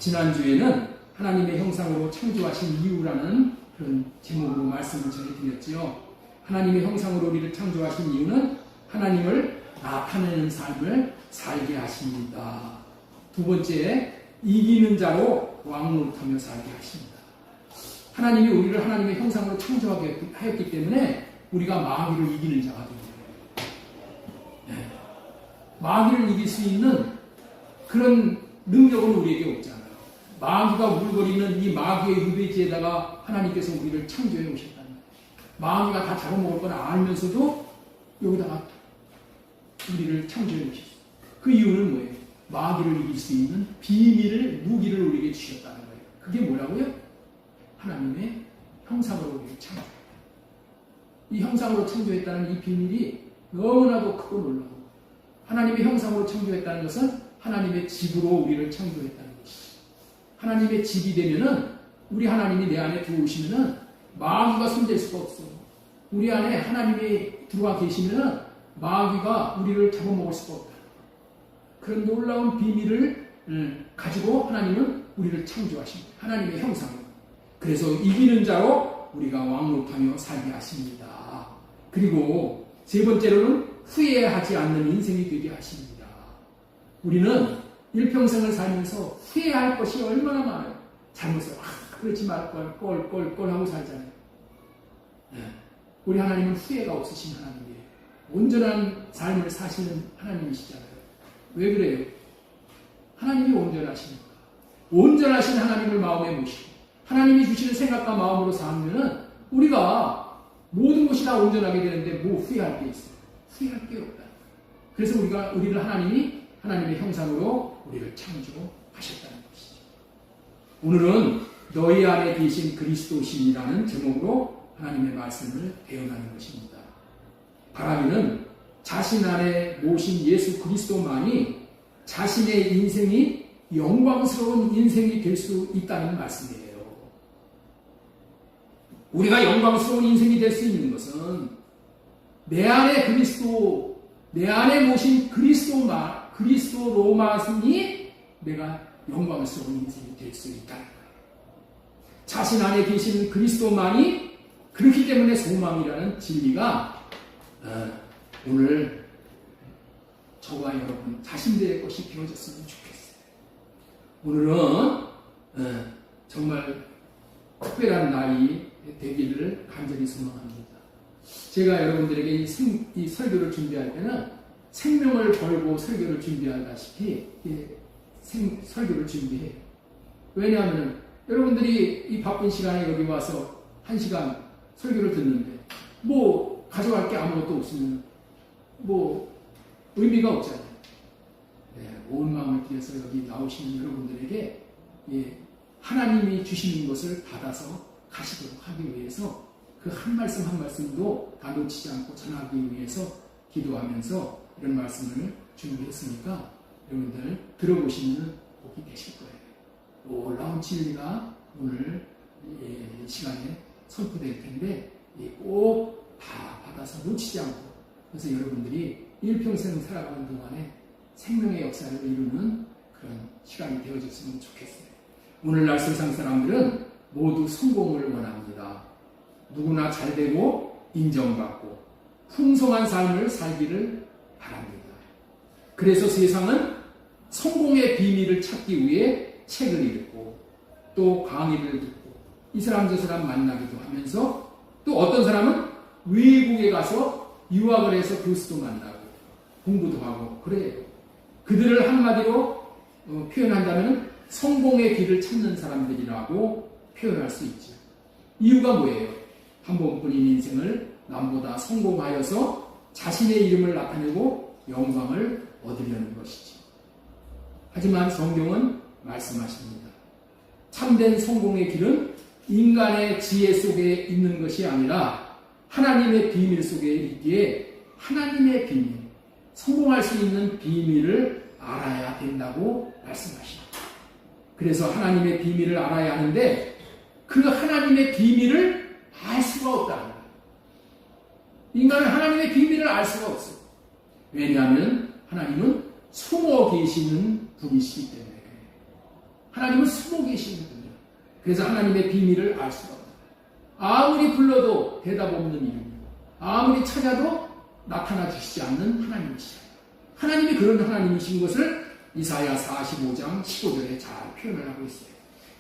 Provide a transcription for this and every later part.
지난주에는 하나님의 형상으로 창조하신 이유라는 그런 제목으로 말씀을 전해드렸지요. 하나님의 형상으로 우리를 창조하신 이유는 하나님을 나타내는 삶을 살게 하십니다. 두 번째, 이기는 자로 왕노릇하며 살게 하십니다. 하나님이 우리를 하나님의 형상으로 창조하게 하였기 때문에 우리가 마귀를 이기는 자가 됩니다. 네. 마귀를 이길 수 있는 그런 능력은 우리에게 없잖아요. 마귀가 울거리는 이 마귀의 유배지에다가 하나님께서 우리를 창조해 오셨다는 거예요. 마귀가 다 잡아먹을 걸 알면서도 여기다가 우리를 창조해 오셨어요. 그 이유는 뭐예요? 마귀를 이길 수 있는 비밀을, 무기를 우리에게 주셨다는 거예요. 그게 뭐라고요? 하나님의 형상으로 우리를 창조했다. 이 형상으로 창조했다는 이 비밀이 너무나도 크고 놀라워. 하나님의 형상으로 창조했다는 것은 하나님의 집으로 우리를 창조했다는 것이죠. 하나님의 집이 되면은, 우리 하나님이 내 안에 들어오시면은 마귀가 손댈 수가 없어. 우리 안에 하나님이 들어와 계시면은 마귀가 우리를 잡아먹을 수가 없다. 그런 놀라운 비밀을 가지고 하나님은 우리를 창조하십니다. 하나님의 형상으로. 그래서 이기는 자로 우리가 왕노릇하며 살게 하십니다. 그리고 세 번째로는 후회하지 않는 인생이 되게 하십니다. 우리는 일평생을 살면서 후회할 것이 얼마나 많아요. 잘못해서 그렇지 말걸 꼴 하고 살잖아요. 네. 우리 하나님은 후회가 없으신 하나님이에요. 온전한 삶을 사시는 하나님이시잖아요. 왜 그래요? 하나님이 온전하시니까. 온전하신 하나님을 마음에 모시고 하나님이 주시는 생각과 마음으로 살면은 우리가 모든 것이 다 온전하게 되는데 뭐 후회할 게 있어요? 후회할 게 없다. 그래서 우리를 하나님이 하나님의 형상으로 우리를 창조하셨다는 것이죠. 오늘은 너희 안에 계신 그리스도신이라는 제목으로 하나님의 말씀을 배워가는 것입니다. 바라기는 자신 안에 모신 예수 그리스도만이 자신의 인생이 영광스러운 인생이 될 수 있다는 말씀이에요. 우리가 영광스러운 인생이 될 수 있는 것은 내 안에 그리스도, 내 안에 모신 그리스도로만이 내가 영광스러운 인생이 될 수 있다는 거예요. 자신 안에 계시는 그리스도만이 그렇기 때문에 소망이라는 진리가 오늘 저와 여러분 자신들의 것이 되어졌으면 좋겠어요. 오늘은 정말 특별한 날이 되기를 간절히 소망합니다. 제가 여러분들에게 이 설교를 준비할 때는 생명을 걸고 설교를 준비하다시피 설교를 준비해요. 왜냐하면 여러분들이 이 바쁜 시간에 여기 와서 1시간 설교를 듣는데 뭐 가져갈 게 아무것도 없으면 뭐 의미가 없잖아요. 네, 온 마음을 들여서 여기 나오시는 여러분들에게 하나님이 주시는 것을 받아서 가시도록 하기 위해서 그 한 말씀 한 말씀도 다 놓치지 않고 전하기 위해서 기도하면서 이런 말씀을 준비했으니까 여러분들 들어보시면 복이 되실 거예요. 놀라운 진리가 오늘 시간에 선포될 텐데 꼭 다 받아서 놓치지 않고, 그래서 여러분들이 일평생 살아가는 동안에 생명의 역사를 이루는 그런 시간이 되어졌으면 좋겠어요. 오늘날 세상 사람들은 모두 성공을 원합니다. 누구나 잘되고 인정받고 풍성한 삶을 살기를 바랍니다. 그래서 세상은 성공의 비밀을 찾기 위해 책을 읽고 또 강의를 듣고 이 사람 저 사람 만나기도 하면서 또 어떤 사람은 외국에 가서 유학을 해서 교수도 만나고 공부도 하고 그래요. 그들을 한마디로 표현한다면 성공의 길을 찾는 사람들이라고 표현할 수 있죠. 이유가 뭐예요? 한 번뿐인 인생을 남보다 성공하여서 자신의 이름을 나타내고 영광을 얻으려는 것이죠. 하지만 성경은 말씀하십니다. 참된 성공의 길은 인간의 지혜 속에 있는 것이 아니라 하나님의 비밀 속에 있기에 하나님의 비밀, 성공할 수 있는 비밀을 알아야 된다고 말씀하십니다. 그래서 하나님의 비밀을 알아야 하는데 그 하나님의 비밀을 알 수가 없다는 거예요. 인간은 하나님의 비밀을 알 수가 없어요. 왜냐하면 하나님은 숨어 계시는 분이시기 때문에 그래요. 하나님은 숨어 계시거든요. 그래서 하나님의 비밀을 알 수가 없어요. 아무리 불러도 대답 없는 이름이고 아무리 찾아도 나타나 주시지 않는 하나님이시죠. 하나님이 그런 하나님이신 것을 이사야 45장 15절에 잘 표현을 하고 있어요.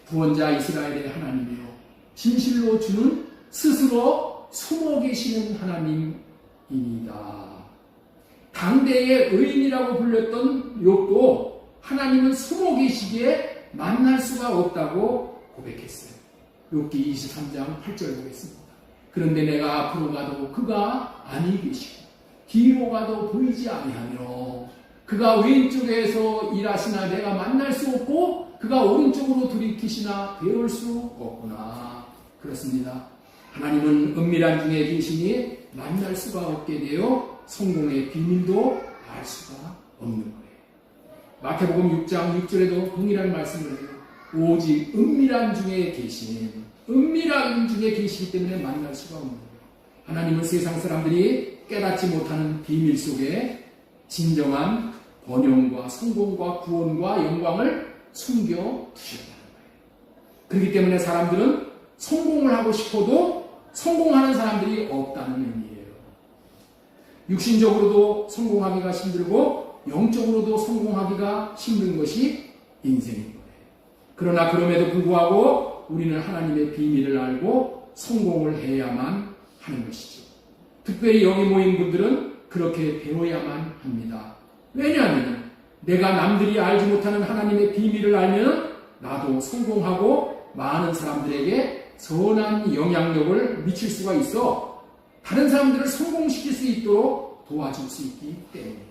구원자 이스라엘의 하나님이요 진실로 주는 스스로 숨어 계시는 하나님입니다. 당대의 의인이라고 불렸던 욥도 하나님은 숨어 계시기에 만날 수가 없다고 고백했어요. 욥기 23장 8절 보겠습니다. 그런데 내가 앞으로 가도 그가 아니 계시고 뒤로 가도 보이지 아니하며 그가 왼쪽에서 일하시나 내가 만날 수 없고 그가 오른쪽으로 돌이키시나 배울 수 없구나. 그렇습니다. 하나님은 은밀한 중에 계시니 만날 수가 없게 되어 성공의 비밀도 알 수가 없는 거예요. 마태복음 6장 6절에도 동일한 말씀을 해요. 오직 은밀한 중에 계시기 때문에 만날 수가 없는 거예요. 하나님은 세상 사람들이 깨닫지 못하는 비밀 속에 진정한 번영과 성공과 구원과 영광을 숨겨 두셨다는 거예요. 그렇기 때문에 사람들은 성공을 하고 싶어도 성공하는 사람들이 없다는 의미예요. 육신적으로도 성공하기가 힘들고 영적으로도 성공하기가 힘든 것이 인생인 거예요. 그러나 그럼에도 불구하고 우리는 하나님의 비밀을 알고 성공을 해야만 하는 것이죠. 특별히 여기 모인 분들은 그렇게 배워야만 합니다. 왜냐하면 내가 남들이 알지 못하는 하나님의 비밀을 알면 나도 성공하고 많은 사람들에게 선한 영향력을 미칠 수가 있어 다른 사람들을 성공시킬 수 있도록 도와줄 수 있기 때문이에요.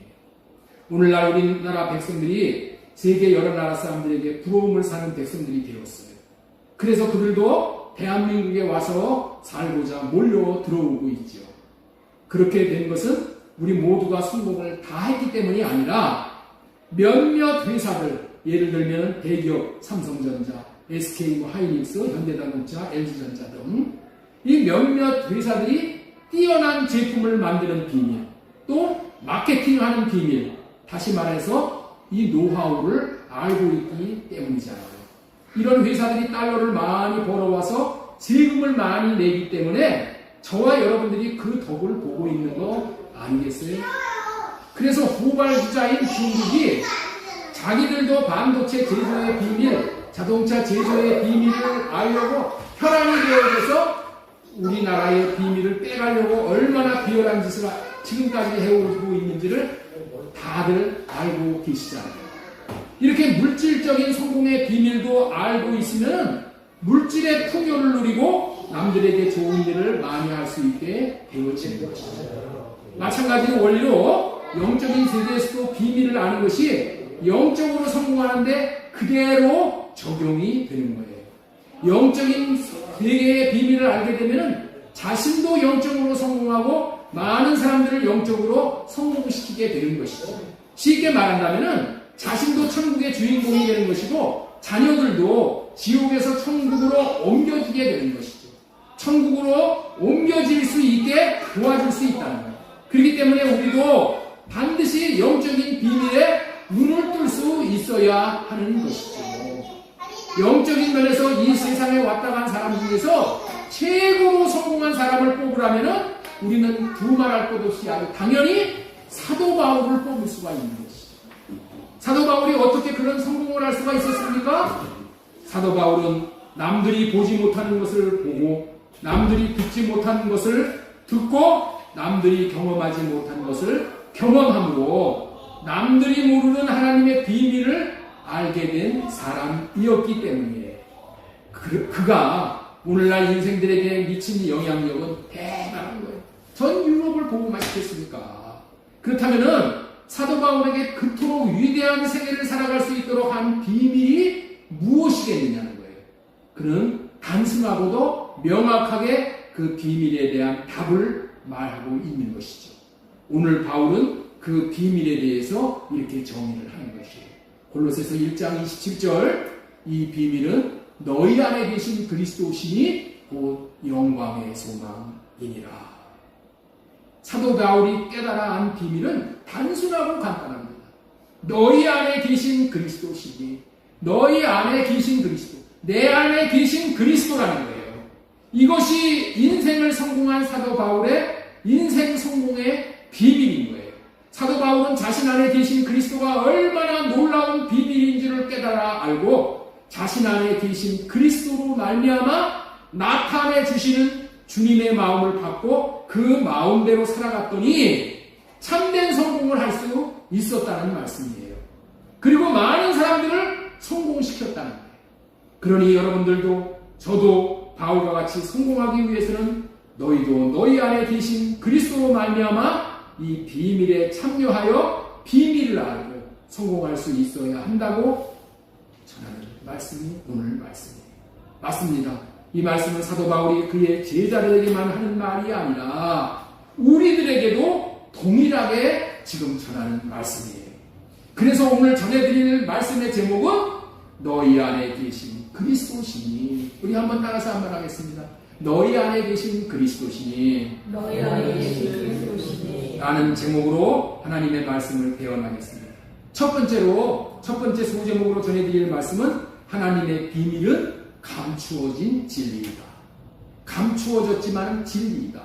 오늘날 우리나라 백성들이 세계 여러 나라 사람들에게 부러움을 사는 백성들이 되었어요. 그래서 그들도 대한민국에 와서 살고자 몰려 들어오고 있죠. 그렇게 된 것은 우리 모두가 성공을 다 했기 때문이 아니라 몇몇 회사들, 예를 들면 대기업, 삼성전자, SK, 하이닉스, 현대자동차, LG전자 등 이 몇몇 회사들이 뛰어난 제품을 만드는 비밀, 또 마케팅하는 비밀, 다시 말해서 이 노하우를 알고 있기 때문이잖아요. 이런 회사들이 달러를 많이 벌어와서 세금을 많이 내기 때문에 저와 여러분들이 그 덕을 보고 있는 거 아니겠어요? 그래서 후발주자인 중국이 자기들도 반도체 제조의 비밀, 자동차 제조의 비밀을 알려고 혈안이 되어져서 우리나라의 비밀을 빼가려고 얼마나 비열한 짓을 지금까지 해오고 있는지를 다들 알고 계시잖아요. 이렇게 물질적인 성공의 비밀도 알고 있으면 물질의 풍요를 누리고 남들에게 좋은 일을 많이 할 수 있게 되어지는 것이죠. 마찬가지로 원리로 영적인 세계에서도 비밀을 아는 것이 영적으로 성공하는데 그대로 적용이 되는 거예요. 영적인 세계의 비밀을 알게 되면 자신도 영적으로 성공하고 많은 사람들을 영적으로 성공시키게 되는 것이죠. 쉽게 말한다면 자신도 천국의 주인공이 되는 것이고 자녀들도 지옥에서 천국으로 옮겨지게 되는 것이죠. 천국으로 옮겨질 수 있게 도와줄 수 있다는 거예요. 그렇기 때문에 우리도 반드시 영적인 비밀에 눈을 뜰 수 있어야 하는 것이죠. 영적인 면에서 이 세상에 왔다 간 사람 중에서 최고로 성공한 사람을 뽑으라면 우리는 두말할 것 없이 아주 당연히 사도 바울을 뽑을 수가 있는 것이죠. 사도 바울이 어떻게 그런 성공을 할 수가 있었습니까? 사도 바울은 남들이 보지 못하는 것을 보고 남들이 듣지 못하는 것을 듣고 남들이 경험하지 못한 것을 경험함으로 남들이 모르는 하나님의 비밀을 알게 된 사람이었기 때문이에요. 그가 오늘날 인생들에게 미친 영향력은 대단한 거예요. 전 유럽을 보고만 싶겠습니까? 그렇다면은 사도 바울에게 그토록 위대한 생애를 살아갈 수 있도록 한 비밀이 무엇이겠느냐는 거예요. 그는 단순하고도 명확하게 그 비밀에 대한 답을 말하고 있는 것이죠. 오늘 바울은 그 비밀에 대해서 이렇게 정의를 하는 것이에요. 골로새서 1장 27절 이 비밀은 너희 안에 계신 그리스도시니 곧 영광의 소망이니라. 사도 바울이 깨달아 안 비밀은 단순하고 간단합니다. 너희 안에 계신 그리스도시니 너희 안에 계신 그리스도, 내 안에 계신 그리스도라는 거예요. 이것이 인생을 성공한 사도 바울의 인생 성공의 비밀인 거예요. 사도 바울은 자신 안에 계신 그리스도가 얼마나 놀라운 비밀인 줄을 깨달아 알고 자신 안에 계신 그리스도로 말미암아 나타내 주시는 주님의 마음을 받고 그 마음대로 살아갔더니 참된 성공을 할 수 있었다는 말씀이에요. 그리고 많은 사람들을 성공시켰다는 거예요. 그러니 여러분들도 저도 바울과 같이 성공하기 위해서는 너희도 너희 안에 계신 그리스도로 말미암아 이 비밀에 참여하여 비밀을 알고 성공할 수 있어야 한다고 전하는 말씀이 오늘 말씀이에요. 맞습니다. 이 말씀은 사도 바울이 그의 제자들에게만 하는 말이 아니라 우리들에게도 동일하게 지금 전하는 말씀이에요. 그래서 오늘 전해드릴 말씀의 제목은 너희 안에 계신 그리스도시니. 우리 한번 따라서 한번 하겠습니다. 너희 안에 계신 그리스도시니. 너희 안에 계신 그리스도시니. 라는 제목으로 하나님의 말씀을 배워나겠습니다. 첫 번째 소제목으로 전해드릴 말씀은 하나님의 비밀은 감추어진 진리이다. 감추어졌지만 진리이다.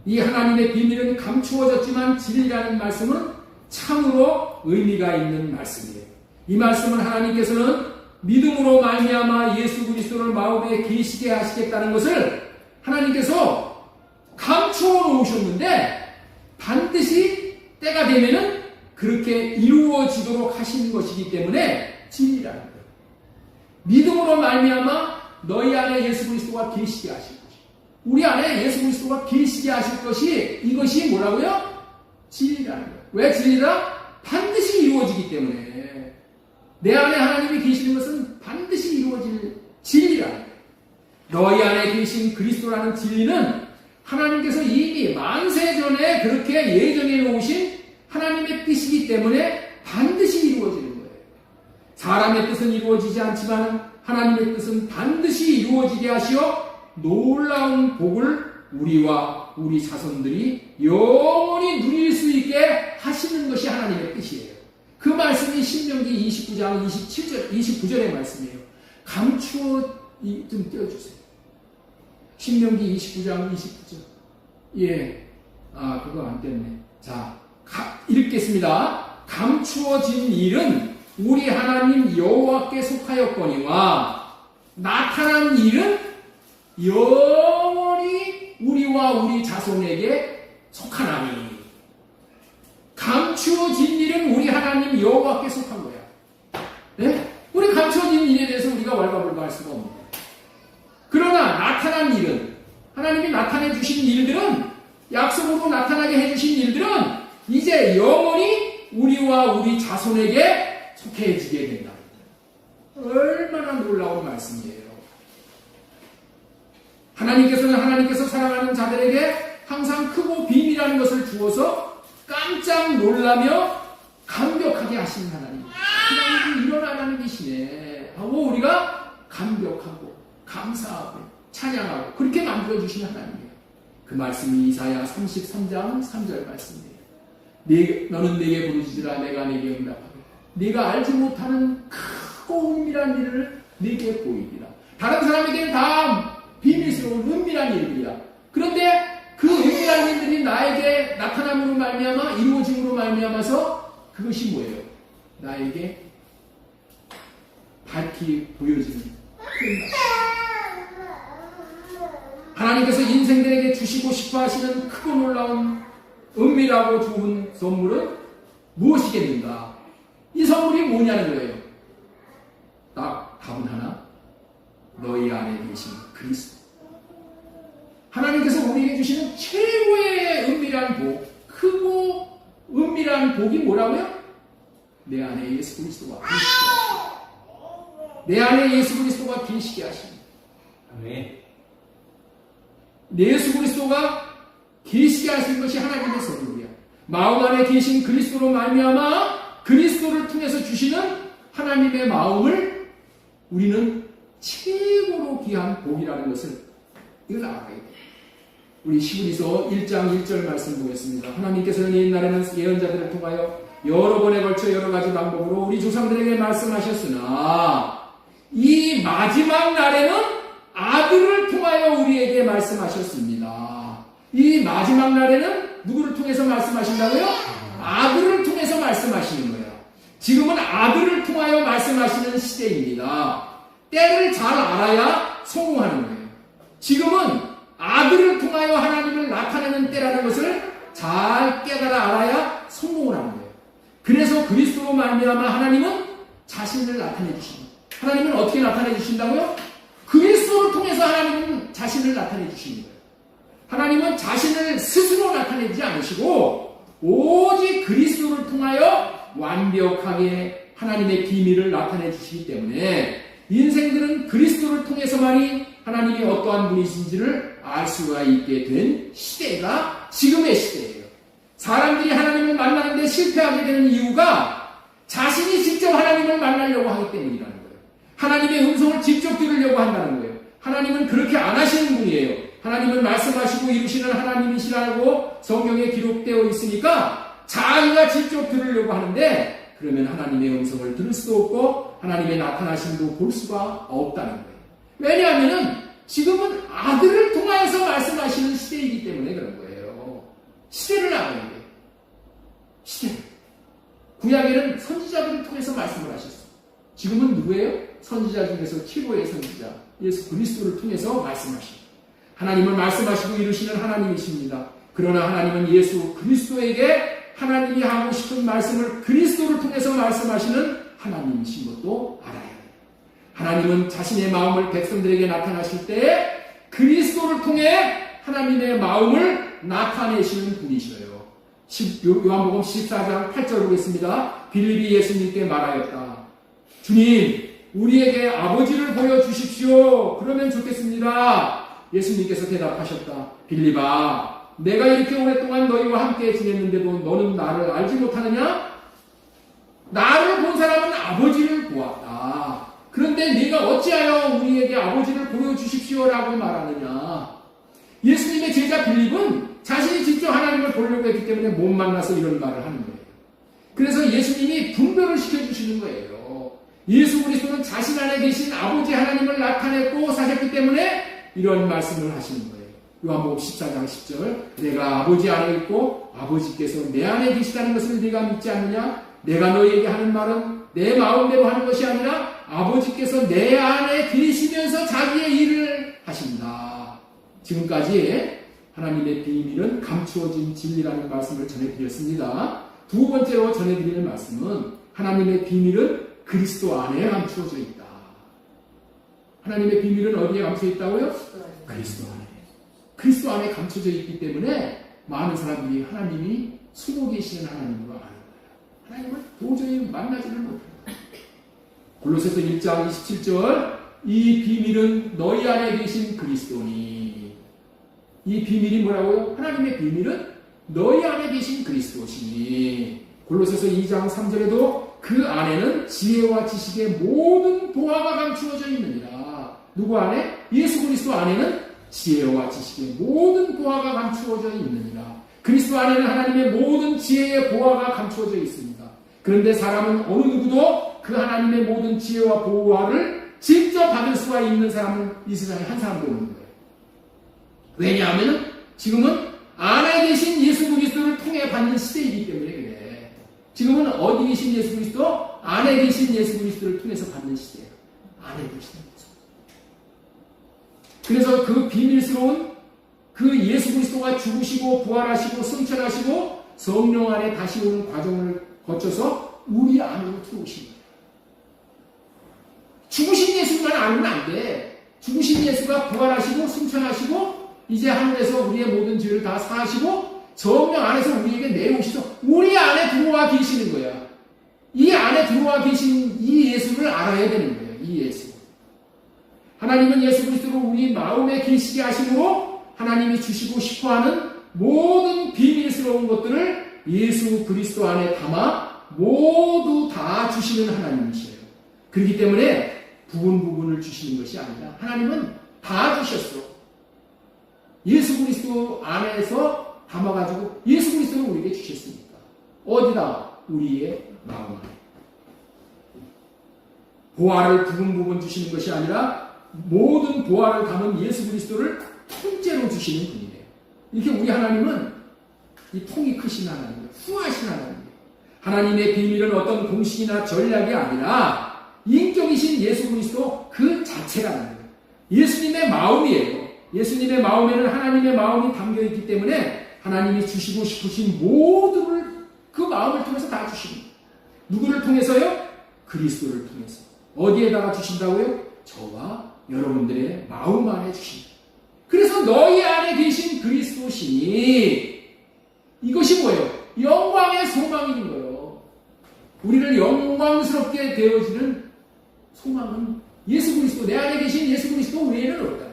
이 하나님의 비밀은 감추어졌지만 진리라는 말씀은 참으로 의미가 있는 말씀이에요. 이 말씀은 하나님께서는 믿음으로 말미암아 예수 그리스도를 마음에 계시게 하시겠다는 것을 하나님께서 감추어 놓으셨는데 반드시 때가 되면은 그렇게 이루어지도록 하시는 것이기 때문에 진리라는 거예요. 믿음으로 말미암아 너희 안에 예수 그리스도가 계시게 하실 것이, 우리 안에 예수 그리스도가 계시게 하실 것이, 이것이 뭐라고요? 진리라는 거예요. 왜 진리라? 반드시 이루어지기 때문에. 내 안에 하나님이 계시는 것은 반드시 이루어질 진리라는 거예요. 너희 안에 계신 그리스도라는 진리는 하나님께서 이미 만세전에 그렇게 예정해 놓으신 하나님의 뜻이기 때문에 반드시 이루어지는 거예요. 사람의 뜻은 이루어지지 않지만 하나님의 뜻은 반드시 이루어지게 하시어 놀라운 복을 우리와 우리 자손들이 영원히 누릴 수 있게 하시는 것이 하나님의 뜻이에요. 그 말씀이 신명기 29장 29절의 말씀이에요. 감추어 좀 띄워주세요. 신명기 29장 29절. 예. 그거 안 띄었네. 자, 읽겠습니다. 감추어진 일은 우리 하나님 여호와께 속하였거니와 나타난 일은 영원히 우리와 우리 자손에게 속하나니. 감추어진 일은 우리 하나님 여호와께 속한 거야. 네? 우리 감추어진 일에 대해서 우리가 왈가불가할 수가 없는 거야. 그러나 나타난 일은, 하나님이 나타내 주신 일들은, 약속으로 나타나게 해주신 일들은 이제 영원히 우리와 우리 자손에게 속해지게 된다. 얼마나 놀라운 말씀이에요. 하나님께서 사랑하는 자들에게 항상 크고 비밀한 것을 주어서 깜짝 놀라며 감격하게 하시는 하나님. 하나님이 이런 하나님이시네 하고 우리가 감격하고 감사하고 찬양하고 그렇게 만들어주신 하나님이에요. 그 말씀이 이사야 33장 3절 말씀이에요. 너는 내게 부르짖으라 내가 내게 응답하겠다. 네가 알지 못하는 크고 은밀한 일을 네게 보이리라. 다른 사람에게는 다 비밀스러운 은밀한 일들이야. 그런데 그 은밀한 일들이 나에게 나타남으로 말미암아 이루어짐으로 말미암아서 그것이 뭐예요? 나에게 밝히 보여지는 큰 말씀. 하나님께서 인생들에게 주시고 싶어 하시는 크고 놀라운 은밀하고 좋은 선물은 무엇이겠는가? 이 선물이 뭐냐는 거예요. 답은 하나. 너희 안에 계신 그리스도. 하나님께서 우리에게 주시는 최고의 은밀한 복, 크고 은밀한 복이 뭐라고요? 내 안에 예수 그리스도가 계시게 하십니다. 내 안에 예수 그리스도가 계시게 하십니다. 아멘. 예수 그리스도가 계시게 하신 것이 하나님의 선물이야. 마음 안에 계신 그리스도로 말미암아 그리스도를 통해서 주시는 하나님의 마음을 우리는 최고로 귀한 복이라는 것을 이걸 알아야 돼요. 우리 시브리서 1장 1절 말씀 보겠습니다. 하나님께서는 옛날에는 예언자들을 통하여 여러 번에 걸쳐 여러 가지 방법으로 우리 조상들에게 말씀하셨으나 이 마지막 날에는 아들을 통하여 우리에게 말씀하셨습니다. 이 마지막 날에는 누구를 통해서 말씀하신다고요? 아들을 통해서 말씀하시는 거예요. 지금은 아들을 통하여 말씀하시는 시대입니다. 때를 잘 알아야 성공하는 거예요. 지금은 아들을 통하여 하나님을 나타내는 때라는 것을 잘 깨달아 알아야 성공을 하는 거예요. 그래서 그리스도로 말미암아 하나님은 자신을 나타내 주십니다. 하나님은 어떻게 나타내 주신다고요? 그리스도를 통해서 하나님은 자신을 나타내 주시는 거예요. 하나님은 자신을 스스로 나타내지 않으시고 오직 그리스도를 통하여 완벽하게 하나님의 비밀을 나타내 주시기 때문에 인생들은 그리스도를 통해서만이 하나님이 어떠한 분이신지를 알 수가 있게 된 시대가 지금의 시대예요. 사람들이 하나님을 만나는데 실패하게 되는 이유가 자신이 직접 하나님을 만나려고 하기 때문이라는 거예요. 하나님의 음성을 직접 들으려고 한다는 거예요. 하나님은 그렇게 안 하시는 분이에요. 하나님은 말씀하시고 이루시는 하나님이시라고 성경에 기록되어 있으니까 자기가 직접 들으려고 하는데 그러면 하나님의 음성을 들을 수도 없고 하나님의 나타나심도 볼 수가 없다는 거예요. 왜냐하면 지금은 아들을 통하여서 말씀하시는 시대이기 때문에 그런 거예요. 시대를 알아야 돼요. 시대. 구약에는 선지자들을 통해서 말씀을 하셨어요. 지금은 누구예요? 선지자 중에서 최고의 선지자 예수 그리스도를 통해서 말씀하십니다. 하나님은 말씀하시고 이루시는 하나님이십니다. 그러나 하나님은 예수 그리스도에게 하나님이 하고 싶은 말씀을 그리스도를 통해서 말씀하시는 하나님이신 것도 알아야 돼요. 하나님은 자신의 마음을 백성들에게 나타나실 때에 그리스도를 통해 하나님의 마음을 나타내시는 분이셔요. 요한복음 14장 8절 보겠습니다. 빌립이 예수님께 말하였다. 주님, 우리에게 아버지를 보여주십시오. 그러면 좋겠습니다. 예수님께서 대답하셨다. 빌립아, 내가 이렇게 오랫동안 너희와 함께 지냈는데도 너는 나를 알지 못하느냐? 나를 본 사람은 아버지를 보았다. 그런데 네가 어찌하여 우리에게 아버지를 보여주십시오라고 말하느냐? 예수님의 제자 빌립은 자신이 직접 하나님을 보려고 했기 때문에 못 만나서 이런 말을 하는 거예요. 그래서 예수님이 분별을 시켜주시는 거예요. 예수 그리스도는 자신 안에 계신 아버지 하나님을 나타냈고 사셨기 때문에 이런 말씀을 하시는 거예요. 요한복음 14장 10절 내가 아버지 안에 있고 아버지께서 내 안에 계시다는 것을 네가 믿지 않느냐? 내가 너희에게 하는 말은 내 마음대로 하는 것이 아니라 아버지께서 내 안에 계시면서 자기의 일을 하신다. 지금까지 하나님의 비밀은 감추어진 진리라는 말씀을 전해드렸습니다. 두 번째로 전해드리는 말씀은 하나님의 비밀은 그리스도 안에 감추어져 있다. 하나님의 비밀은 어디에 감춰져 있다고요? 그리스도 안에. 그리스도 안에 감춰져 있기 때문에 많은 사람들이 하나님이 숨어 계시는 하나님으로 아는 거예요. 하나님을 도저히 만나지를 못합니다. 골로새서 1장 27절 이 비밀은 너희 안에 계신 그리스도니. 이 비밀이 뭐라고요? 하나님의 비밀은 너희 안에 계신 그리스도시니. 골로새서 2장 3절에도 그 안에는 지혜와 지식의 모든 보화가 감추어져 있느니라. 누구 안에? 예수 그리스도 안에는 지혜와 지식의 모든 보화가 감추어져 있느니라. 그리스도 안에는 하나님의 모든 지혜의 보화가 감추어져 있습니다. 그런데 사람은 어느 누구도 그 하나님의 모든 지혜와 보화를 직접 받을 수가 있는 사람은 이 세상에 한 사람도 없는 거예요. 왜냐하면 지금은 안에 계신 예수 그리스도를 통해 받는 시대이기 때문에 그래. 지금은 어디 계신 예수 그리스도? 안에 계신 예수 그리스도를 통해서 받는 시대예요. 안에 계시는 거죠. 그래서 그 비밀스러운 그 예수 그리스도가 죽으시고 부활하시고 승천하시고 성령 안에 다시 오는 과정을 거쳐서 우리 안으로 들어오신 거예요. 죽으신 예수만 알면 안 돼. 죽으신 예수가 부활하시고 승천하시고 이제 하늘에서 우리의 모든 죄를 다 사하시고 성령 안에서 우리에게 내오시죠. 우리 안에 들어와 계시는 거야. 이 안에 들어와 계신 이 예수를 알아야 되는 거예요. 이 예수. 하나님은 예수 그리스도를 우리 마음에 계시게 하심으로 하나님이 주시고 싶어하는 모든 비밀스러운 것들을 예수 그리스도 안에 담아 모두 다 주시는 하나님이시에요. 그렇기 때문에 부분을 주시는 것이 아니라 하나님은 다 주셨어. 예수 그리스도 안에서 담아가지고 예수 그리스도를 우리에게 주셨으니까. 어디다? 우리의 마음 안에. 보화를 부분 주시는 것이 아니라 모든 보화를 담은 예수 그리스도를 통째로 주시는 분이에요. 이렇게 우리 하나님은 이 통이 크신 하나님이에요. 후하신 하나님이에요. 하나님의 비밀은 어떤 공식이나 전략이 아니라 인격이신 예수 그리스도 그 자체라는 거예요. 예수님의 마음이에요. 예수님의 마음에는 하나님의 마음이 담겨있기 때문에 하나님이 주시고 싶으신 모두를 그 마음을 통해서 다 주십니다. 누구를 통해서요? 그리스도를 통해서. 어디에다가 주신다고요? 저와 여러분들의 마음 안에 주십니다. 그래서 너희 안에 계신 그리스도시니 이것이 뭐예요? 영광의 소망인 거예요. 우리를 영광스럽게 되어지는 소망은 예수 그리스도, 내 안에 계신 예수 그리스도 외에는 없다.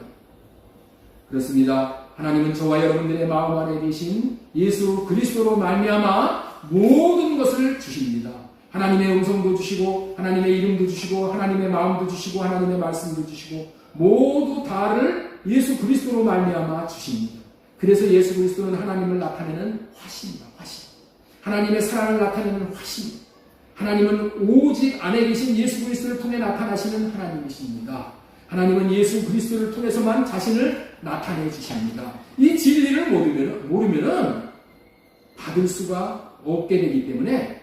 그렇습니다. 하나님은 저와 여러분들의 마음 안에 계신 예수 그리스도로 말미암아 모든 것을 주십니다. 하나님의 음성도 주시고 하나님의 이름도 주시고 하나님의 마음도 주시고 하나님의 말씀도 주시고 모두 다를 예수 그리스도로 말미암아 주십니다. 그래서 예수 그리스도는 하나님을 나타내는 화신입니다. 화신. 하나님의 사랑을 나타내는 화신입니다. 하나님은 오직 안에 계신 예수 그리스도를 통해 나타나시는 하나님이십니다. 하나님은 예수 그리스도를 통해서만 자신을 나타내 주십니다. 이 진리를 모르면은 받을 수가 없게 되기 때문에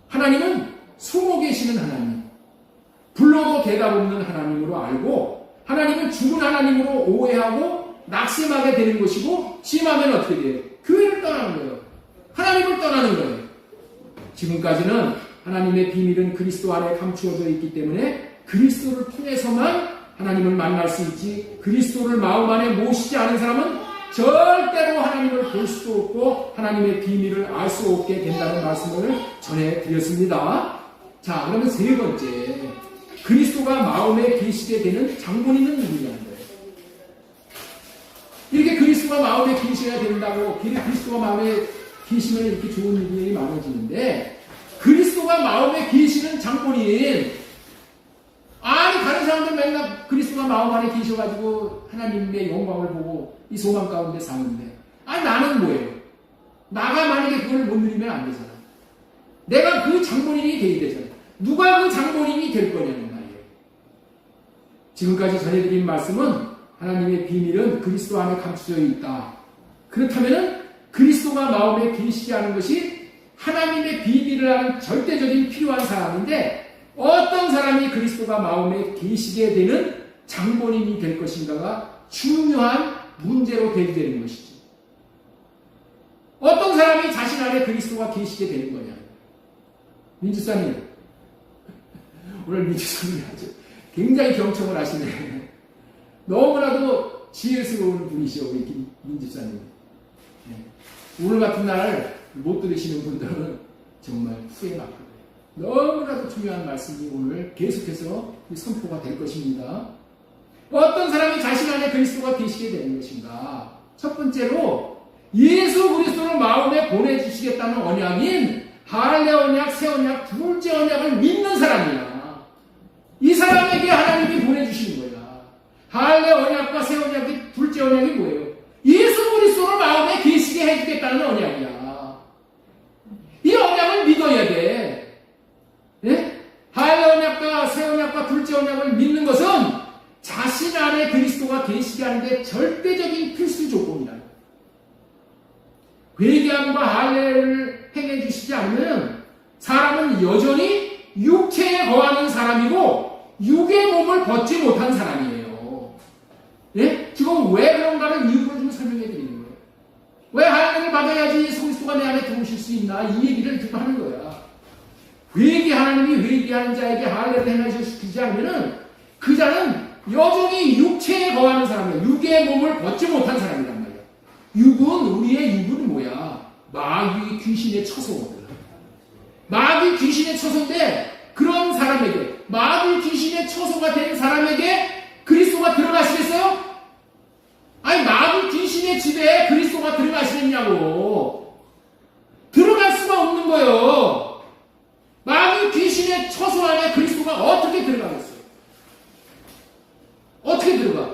하나님은 숨어 계시는 하나님, 불러도 대답 없는 하나님으로 알고 하나님은 죽은 하나님으로 오해하고 낙심하게 되는 것이고 심하면 어떻게 돼요? 교회를 떠나는 거예요. 하나님을 떠나는 거예요. 지금까지는 하나님의 비밀은 그리스도 안에 감추어져 있기 때문에 그리스도를 통해서만 하나님을 만날 수 있지 그리스도를 마음 안에 모시지 않은 사람은 절대로 하나님을 볼 수도 없고 하나님의 비밀을 알 수 없게 된다는 말씀을 전해드렸습니다. 자, 그러면 세 번째, 그리스도가 마음에 계시게 되는 장본인은 누구냐는 거예요. 이렇게 그리스도가 마음에 계셔야 된다고, 그리스도가 마음에 계시면 이렇게 좋은 일이 많아지는데, 그리스도가 마음에 계시는 장본인, 아니 다른 사람들 맨날 그리스도가 마음 안에 계셔가지고 하나님의 영광을 보고 이 소망 가운데 사는데, 아니 나는 뭐예요? 나가 만약에 그걸 못 누리면 안 되잖아. 내가 그 장본인이 되어야 되잖아. 누가 그 장본인이 될 거냐는 말이에요. 지금까지 전해드린 말씀은 하나님의 비밀은 그리스도 안에 감춰져 있다. 그렇다면 그리스도가 마음에 계시게 하는 것이 하나님의 비밀을 아는 절대적인 필요한 사람인데, 어떤 사람이 그리스도가 마음에 계시게 되는 장본인이 될 것인가가 중요한 문제로 대두되는 것이죠. 어떤 사람이 자신 안에 그리스도가 계시게 되는 거냐. 민주사님, 오늘 민주사님이 아주 굉장히 경청을 하시네. 너무나도 지혜스러운 분이시오, 우리 민주사님. 오늘 같은 날 못 들으시는 분들은 정말 후회 많거든요. 너무나도 중요한 말씀이 오늘 계속해서 선포가 될 것입니다. 어떤 사람이 자신 안에 그리스도가 계시게 되는 것인가? 첫 번째로 예수 그리스도를 마음에 보내주시겠다는 언약인 할례 언약, 새 언약, 둘째 언약을 믿는 사람이야. 이 사람에게 하나님이 보내주시는 거야. 할례 언약과 새 언약이, 둘째 언약이 뭐예요? 예수 그리스도를 마음에 계시게 해주겠다는 언약이야. 이 언약을 믿어야 돼. 예? 할례 언약과 새 언약과 둘째 언약을 믿는 것은 자신 안에 그리스도가 계시게 하는데 절대적인 필수 조건이다. 회개함과 할례를 행해 주시지 않으면 사람은 여전히 육체에 거하는 사람이고 육의 몸을 벗지 못한 사람이에요. 예? 지금 왜 그런가를 이유를 좀 설명해 드리는 거예요. 왜 할례를 받아야지 그리스도가 내 안에 들어오실 수 있나? 이 얘기를 지금 하는 거야. 하나님이 회개하는 자에게 할례를 행하시지 않으면 그 자는 여전히 육체에 거하는 사람이야. 육의 몸을 벗지 못한 사람이란 말이야. 우리의 육은 뭐야? 마귀 귀신의 처소거든. 마귀 귀신의 처소인데, 그런 사람에게, 마귀 귀신의 처소가 된 사람에게 그리스도가 들어가시겠어요? 아니, 마귀 귀신의 집에 그리스도가 들어가시겠냐고. 들어갈 수가 없는 거예요. 마귀 귀신의 처소 안에 그리스도가 어떻게 들어가겠어요? 어떻게 들어가?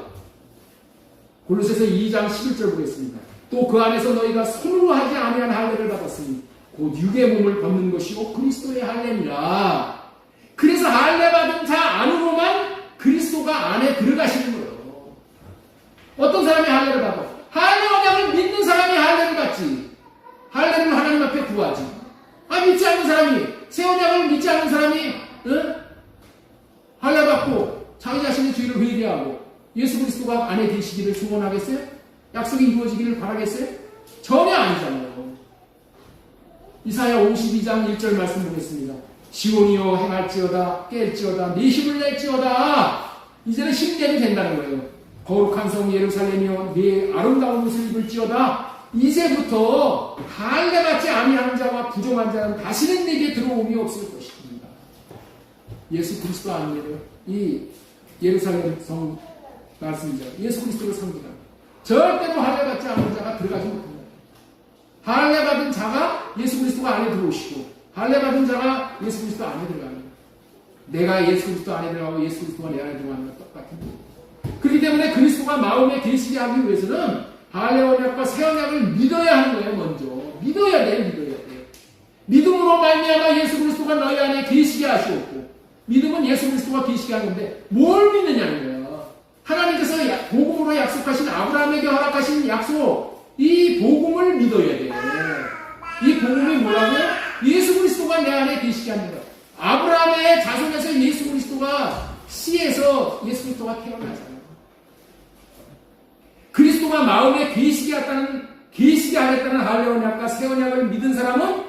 골로새서 2장 11절 보겠습니다. 또 그 안에서 너희가 손으로 하지 아니한 할례를 받았으니 곧 육의 몸을 벗는 것이요 그리스도의 할례니라. 그래서 할례 받은 자 안으로만 그리스도가 안에 들어가시는 거예요. 어떤 사람이 할례를 받아? 할례 언약을 믿는 사람이 할례를 받지. 할례를 하나님 앞에 구하지. 믿지 않는 사람이, 새 언약을 믿지 않는 사람이 할례 받고 자기 자신의 죄를 회개하고 예수 그리스도가 안에 계시기를 소원하겠어요? 약속이 이루어지기를 바라겠어요? 전혀 아니잖아요. 이사야 52장 1절 말씀 보겠습니다. 시온이여 행할지어다 깰지어다 네 힘을 낼지어다. 이제는 힘내도 된다는 거예요. 거룩한 성 예루살렘이여 네 아름다운 옷을 입을지어다. 이제부터 할례 받지 아니하는 자와 부정한 자는 다시는 내게 들어옴이 없을 것입니다. 예수 그리스도 아니면 이 예루살렘 성 말씀이죠. 예수 그리스도를 섬기다. 절대로 할례 받지 않은 자가 들어가지 못합니다. 할례 받은 자가 예수 그리스도가 안에 들어오시고 할례 받은 자가 예수 그리스도 안에 들어갑니다. 내가 예수 그리스도 안에 들어가고 예수 그리스도가 내 안에 들어가는 것 똑같은 거예요. 그렇기 때문에 그리스도가 마음에 계시게 하기 위해서는 할례 언약과 새 언약을 믿어야 하는 거예요. 먼저 믿어야 돼. 믿음으로 말미암아 예수 그리스도가 너희 안에 계시게 하시었고, 믿음은 예수 그리스도가 계시게 하는 건데 뭘 믿느냐는 거예요. 하나님께서 복음으로 약속하신 아브라함에게 허락하신 약속, 이 복음을 믿어야 돼요. 이 복음이 뭐라고요? 예수 그리스도가 내 안에 계시게 하는 거예요. 아브라함의 자손에서 예수 그리스도가 씨에서 예수 그리스도가 태어나잖아요. 그리스도가 마음에 계시게 하겠다는 할례 언약과 새 언약을 믿은 사람은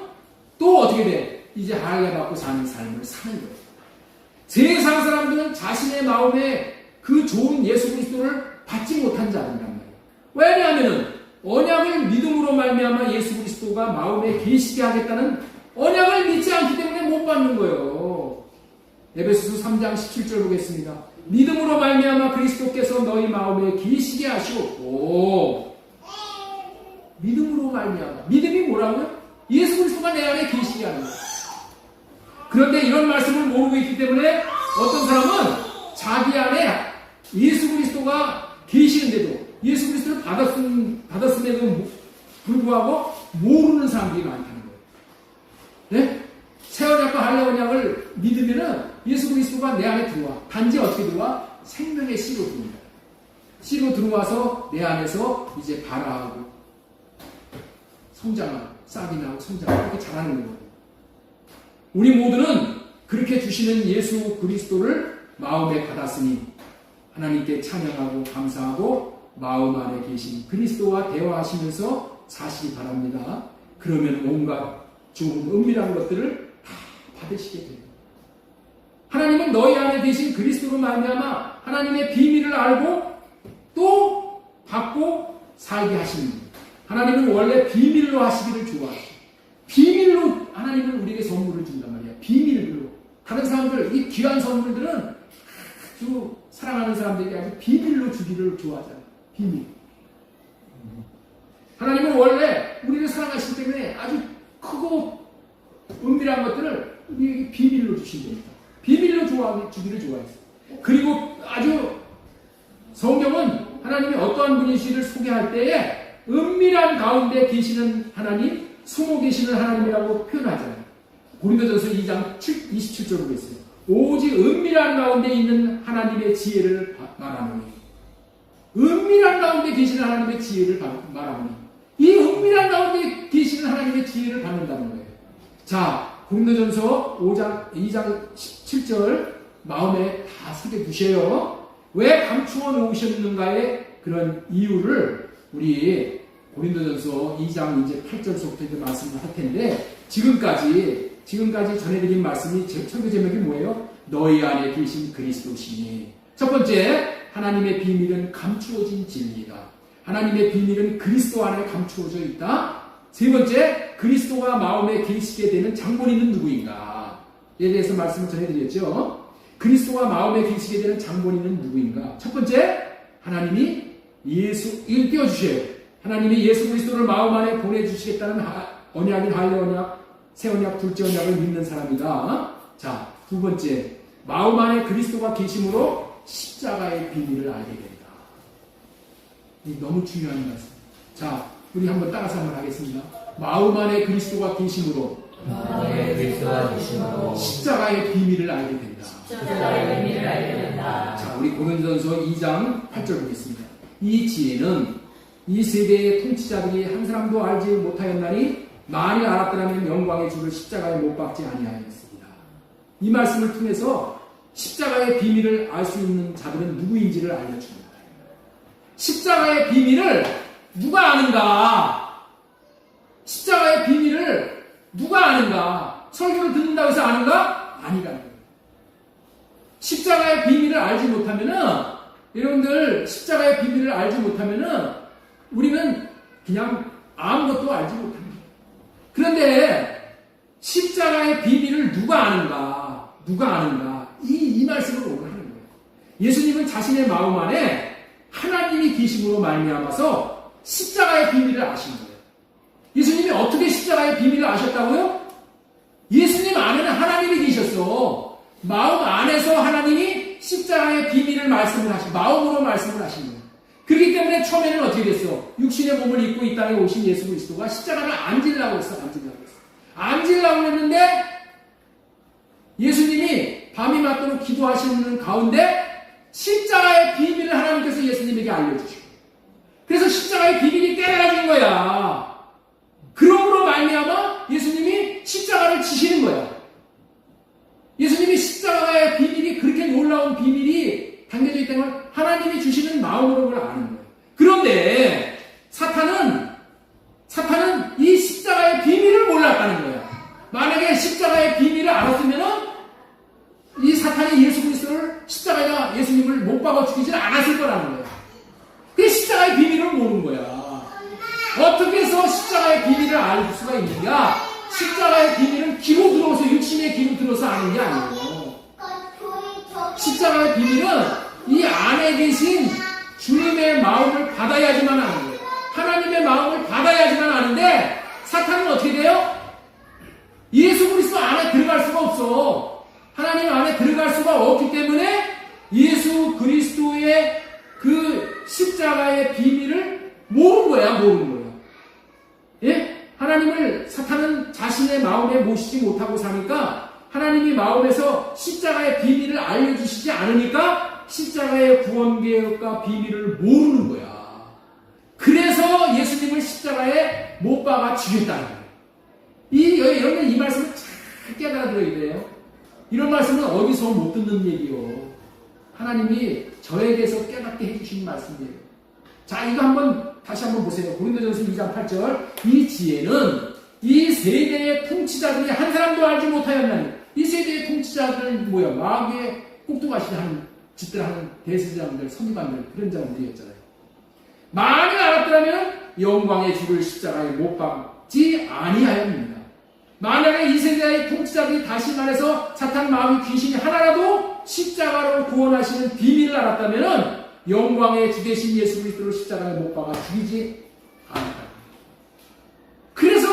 또 어떻게 돼? 이제 할례 받고 사는 삶을 사는 거예요. 세상 사람들은 자신의 마음에 그 좋은 예수 그리스도를 받지 못한 자들이란 말이에요. 왜냐하면 언약을 믿음으로 말미암아 예수 그리스도가 마음에 계시게 하겠다는 언약을 믿지 않기 때문에 못 받는 거예요. 에베소서 3장 17절 보겠습니다. 믿음으로 말미암아 그리스도께서 너희 마음에 계시게 하시었고, 믿음으로 말미암아. 믿음이 뭐라고요? 예수 그리스도가 내 안에 계시게 하는 거예요. 그런데 이런 말씀을 모르고 있기 때문에 어떤 사람은 자기 안에 예수 그리스도가 계시는데도 예수 그리스도를 받았음에도 불구하고 모르는 사람들이 많다는 거예요. 네? 새 언약과 할례 언약을 믿으면은 예수 그리스도가 내 안에 들어와. 단지 어떻게 들어와? 생명의 씨로 들어옵니다. 씨로 들어와서 내 안에서 이제 발화하고 성장하고 싹이 나고 성장하고 그렇게 자라는 거예요. 우리 모두는 그렇게 주시는 예수 그리스도를 마음에 받았으니 하나님께 찬양하고 감사하고 마음 안에 계신 그리스도와 대화하시면서 사시기 바랍니다. 그러면 온갖 좋은 은밀한 것들을 다 받으시게 됩니다. 하나님은 너희 안에 계신 그리스도로 말미암아 하나님의 비밀을 알고 또 받고 살게 하십니다. 하나님은 원래 비밀로 하시기를 좋아하시죠. 비밀로 하나님은 우리에게 선물을 준단 말이야. 비밀로. 다른 사람들, 이 귀한 선물들은 아주 사랑하는 사람들에게 아주 비밀로 주기를 좋아하잖아요. 비밀. 하나님은 원래 우리를 사랑하시기 때문에 아주 크고 은밀한 것들을 우리에게 비밀로 주신답니다. 비밀로 주기를 좋아했어요. 그리고 아주 성경은 하나님이 어떠한 분이시를 소개할 때에 은밀한 가운데 계시는 하나님, 숨어 계시는 하나님이라고 표현하잖아요. 고린도전서 2장 27절 보겠어요. 오직 은밀한 가운데 있는 하나님의 지혜를 말하노니. 은밀한 가운데 계시는 하나님의 지혜를 말하노니. 이 은밀한 가운데 계시는 하나님의 지혜를 받는다는 거예요. 자, 고린도전서 2장 17절 마음에 다 새겨두세요. 왜 감추어 놓으셨는가의 그런 이유를 우리 고린도전서 2장 이제 8절부터 이제 말씀을 할 텐데, 지금까지 전해드린 말씀이 설교 제목이 뭐예요? 너희 안에 계신 그리스도시니. 첫 번째, 하나님의 비밀은 감추어진 진리이다. 하나님의 비밀은 그리스도 안에 감추어져 있다. 세 번째, 그리스도가 마음에 계시게 되는 장본인은 누구인가? 에 대해서 말씀을 전해드렸죠. 그리스도가 마음에 계시게 되는 장본인은 누구인가? 첫 번째, 하나님이 이걸 띄워주셔요. 하나님이 예수 그리스도를 마음 안에 보내주시겠다는 언약인 할례 언약, 새 언약, 둘째 언약을 믿는 사람이다. 자, 두 번째, 마음 안에 그리스도가 계심으로 십자가의 비밀을 알게 된다. 이 너무 중요한 말씀. 자, 우리 한번 따라서 한번 하겠습니다. 마음 안에 그리스도가 계심으로 마음에 그리스도가 계심으로 십자가의 비밀을 알게 된다. 십자가의 의미를 알게 된다. 자, 우리 고린도전서 2장 8절 보겠습니다. 이 지혜는 이 세대의 통치자들이 한 사람도 알지 못하였나니 만일 알았더라면 영광의 주를 십자가에 못 박지 아니하였습니다. 이 말씀을 통해서 십자가의 비밀을 알 수 있는 자들은 누구인지를 알려줍니다. 십자가의 비밀을 누가 아는가? 십자가의 비밀을 누가 아는가? 설교를 듣는다고 해서 아는가? 아니라는 거예요. 십자가의 비밀을 알지 못하면은, 여러분들 십자가의 비밀을 알지 못하면은 우리는 그냥 아무것도 알지 못합니다. 그런데 십자가의 비밀을 누가 아는가? 누가 아는가? 이 말씀을 오늘 하는 거예요. 예수님은 자신의 마음 안에 하나님이 계심으로 말미암아서 십자가의 비밀을 아신 거예요. 예수님이 어떻게 십자가의 비밀을 아셨다고요? 예수님 안에는 하나님이 계셨어. 마음 안에서 하나님이 십자가의 비밀을 말씀을 하신, 마음으로 말씀을 하신 거예요. 그렇기 때문에 처음에는 어떻게 됐어? 육신의 몸을 입고 이 땅에 오신 예수 그리스도가 십자가를 안 지려고 했어. 안 지려고 했는데 예수님이 밤이 맞도록 기도하시는 가운데 십자가의 비밀을 하나님께서 예수님에게 알려주시고, 그래서 십자가의 비밀이 깨달아진 거야. 그러므로 말미암아 예수님이 십자가를 지시는 거야. 예수님이 십자가의 비밀이 그렇게 놀라운 비밀이 담겨져 있다는 걸 하나님이 주시는 마음으로 그걸 아는 거예요. 그런데 사탄은 이 십자가의 비밀을 몰랐다는 거예요. 만약에 십자가의 비밀을 알았으면은 이 사탄이 예수 그리스도를 십자가에다 예수님을 못 박아 죽이지 않았을 거라는 거예요. 그 십자가의 비밀을 모르는 거야. 어떻게 해서 십자가의 비밀을 알 수가 있느냐? 십자가의 비밀은 기로 들어서, 육신의 기로 들어서 아는 게 아니에요. 십자가의 비밀은 이 안에 계신 주님의 마음을 받아야지만 아는 거예요. 하나님의 마음을 받아야지만 아는데, 사탄은 어떻게 돼요? 예수 그리스도 안에 들어갈 수가 없어. 하나님 안에 들어갈 수가 없기 때문에 예수 그리스도의 그 십자가의 비밀을 모르는 거야. 예? 하나님을 사탄은 자신의 마음에 모시지 못하고 사니까 하나님이 마음에서 십자가의 비밀을 알려주시지 않으니까 십자가의 구원계획과 비밀을 모르는 거야. 그래서 예수님을 십자가에 못 박아 죽였다는 거예요. 여러분 이 말씀을 잘 깨달아 들어야 돼요. 이런 말씀은 어디서 못 듣는 얘기요. 하나님이 저에게서 깨닫게 해주신 말씀이에요. 자, 이거 다시 한번 보세요. 고린도전서 2장 8절. 이 지혜는 이 세대의 통치자들이 한 사람도 알지 못하였나니. 이 세대의 통치자들은 뭐야? 마귀의 꼭두가시 하는 짓들 하는 대제사장들, 선지관들, 그런 자들이었잖아요. 만일 알았더라면 영광의 주를 십자가에 못 박지 아니하였습니다. 만약에 이 세대의 통치자들이, 다시 말해서 사탄, 마귀, 귀신이 하나라도 십자가로 구원하시는 비밀을 알았다면 영광의 주 되신 예수 그리스도를 십자가에 못 박아 죽이지 않았다. 그래서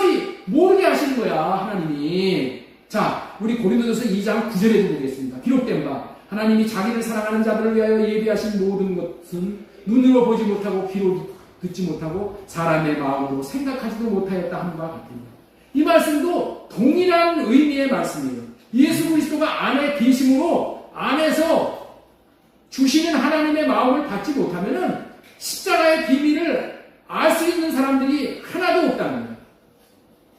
모르게 하시는 거야, 하나님이. 자, 우리 고린도전서 2장 9절에도 보겠습니다. 기록된 바 하나님이 자기를 사랑하는 자들을 위하여 예비하신 모든 것은 눈으로 보지 못하고 귀로 듣지 못하고 사람의 마음으로 생각하지도 못하였다 함과 같습니다. 이 말씀도 동일한 의미의 말씀이에요. 예수 그리스도가 안에 계심으로 안에서 주시는 하나님의 마음을 받지 못하면은 십자가의 비밀을 알 수 있는 사람들이 하나도 없다는 거예요.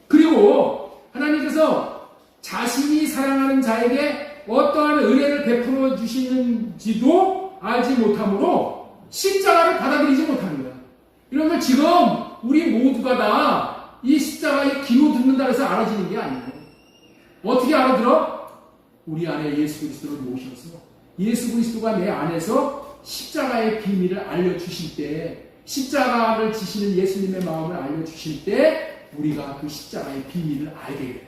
그리고 하나님께서 자신이 사랑하는 자에게 어떠한 은혜를 베풀어 주시는지도 알지 못하므로 십자가를 받아들이지 못하는 거예요. 이러면 지금 우리 모두가 다 이 십자가의 기로 듣는다 해서 알아지는 게 아니에요. 어떻게 알아들어? 우리 안에 예수 그리스도를 모셔서 예수 그리스도가 내 안에서 십자가의 비밀을 알려주실 때, 십자가를 지시는 예수님의 마음을 알려주실 때 우리가 그 십자가의 비밀을 알게 돼요.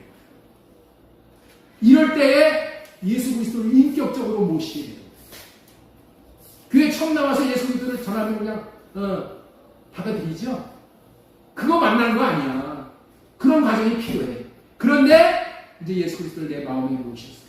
이럴 때에 예수 그리스도를 인격적으로 모시게 돼요. 교회 처음 나와서 예수 그리스도를 전하면 그냥 받아들이죠? 그거 만나는 거 아니야. 그런 과정이 필요해. 그런데 이제 예수 그리스도를 내 마음에 모셨어.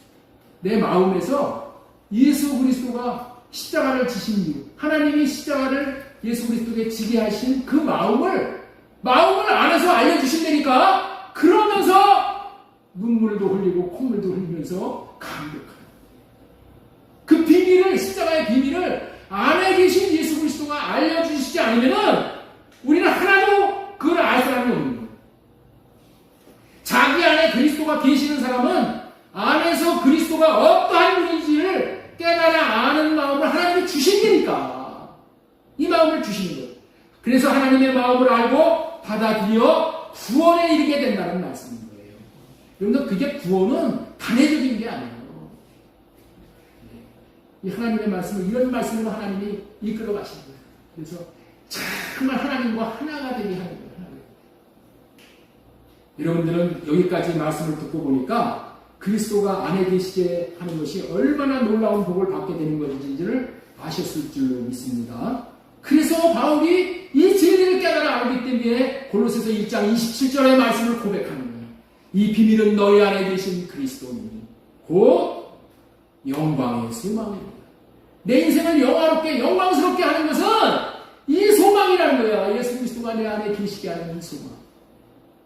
내 마음에서 예수 그리스도가 십자가를 지신 이유, 하나님이 십자가를 예수 그리스도에게 지게 하신 그 마음을 마음을 안에서 알려주신다니까. 그러면서 눈물도 흘리고 콧물도 흘리면서 감격하는 그 비밀을, 십자가의 비밀을 안에 계신 예수 그리스도가 알려주시지 않으면은 우리는 하나도 그걸 알 사람이 없는 거예요. 자기 안에 그리스도가 계시는 사람은 안에서 그리스도가 어떠한 분인지를 깨달아 아는 마음을 하나님이 주신다니까. 이 마음을 주시는 거예요. 그래서 하나님의 마음을 알고 받아들여 구원에 이르게 된다는 말씀인 거예요. 여러분들, 그게 구원은 단회적인 게 아니에요. 이 하나님의 말씀을, 이런 말씀으로 하나님이 이끌어 가시는 거예요. 그래서 정말 하나님과 하나가 되게 하는 거예요. 여러분들은 여기까지 말씀을 듣고 보니까 그리스도가 안에 계시게 하는 것이 얼마나 놀라운 복을 받게 되는 것인지를 아셨을 줄로 믿습니다. 그래서 바울이 이 진리를 깨달아 알기 때문에 골로새서 1장 27절의 말씀을 고백하는 거예요. 이 비밀은 너희 안에 계신 그리스도니 곧 영광의 소망입니다. 내 인생을 영화롭게 영광스럽게 하는 것은 이 소망이라는 거야. 예수 그리스도가 내 안에 계시게 하는 이 소망.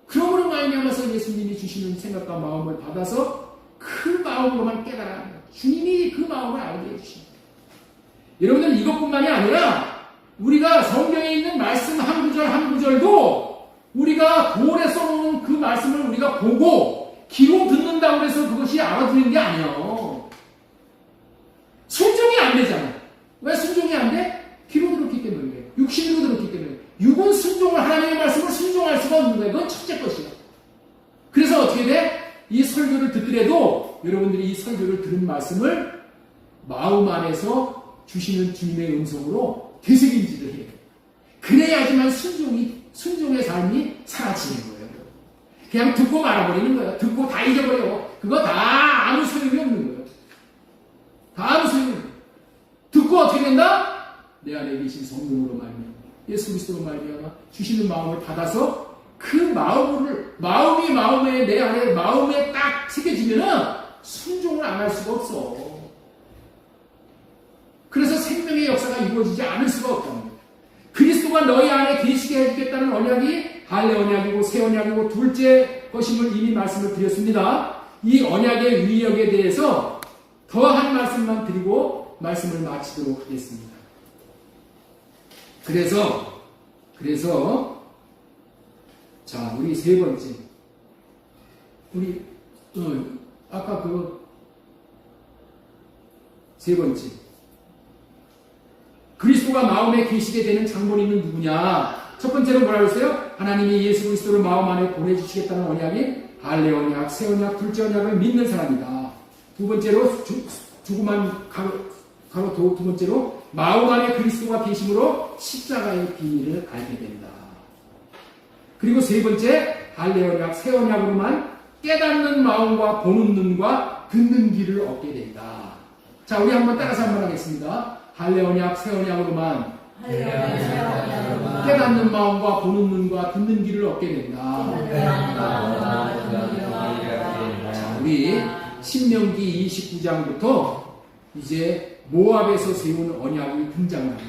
그러므로 말미암아서 예수님이 주시는 생각과 마음을 받아서 그 마음으로만 깨달아 주님이 그 마음을 알게 해주십니다. 여러분들, 이것뿐만이 아니라 우리가 성경에 있는 말씀 한 구절 한 구절도 우리가 돌에 써놓은 그 말씀을 우리가 보고 귀로 듣는다고 해서 그것이 알아듣는 게 아니에요. 순종이 안 되잖아. 왜 순종이 안 돼? 귀로 들었기 때문에 그래. 육신으로 들었기 때문에. 육은 순종을, 하나님의 말씀을 순종할 수가 없는 거예요. 그건 첫째 것이야. 그래서 어떻게 돼? 이 설교를 듣더라도 여러분들이 이 설교를 들은 말씀을 마음 안에서 주시는 주님의 음성으로 되새김질을 해요. 그래야지만 순종의 삶이 사라지는 거예요. 그냥 듣고 말아버리는 거예요. 듣고 다 잊어버려요. 그거 다 아무 소용이 없는 거예요. 다 아무 소용이 없는 거예요. 듣고 어떻게 된다? 내 안에 계신 성령으로 말미암아 예수 그리스도로 말미암아 주시는 마음을 받아서 그 마음이 마음에 내 안에 마음에 딱 새겨지면은 순종을 안 할 수가 없어. 그래서 생명의 역사가 이루어지지 않을 수가 없다는 거예요. 그리스도가 너희 안에 계시게 해주겠다는 언약이 할례 언약이고 새 언약이고 둘째 것임을 이미 말씀을 드렸습니다. 이 언약의 위력에 대해서 더한 말씀만 드리고 말씀을 마치도록 하겠습니다. 그래서 자, 우리 세 번째, 우리 아까 세 번째, 그리스도가 마음에 계시게 되는 장본인은 누구냐? 첫 번째로 뭐라고 했어요? 하나님이 예수 그리스도를 마음 안에 보내주시겠다는 언약이 할례 언약, 새 언약, 둘째 언약을 믿는 사람이다. 두 번째로 조그만 가로 두 번째로 마음 안에 그리스도가 계심으로 십자가의 비밀을 알게 된다. 그리고 세 번째, 할례 언약, 새 언약으로만 깨닫는 마음과 보는 눈과 듣는 귀를 얻게 된다. 자, 우리 한번 따라서 한번 하겠습니다. 할례 언약, 새 언약으로만 깨닫는 마음과 보는 눈과 듣는 귀를 얻게 된다. 자, 우리 신명기 29장부터 이제 모압에서 세운 언약이 등장합니다.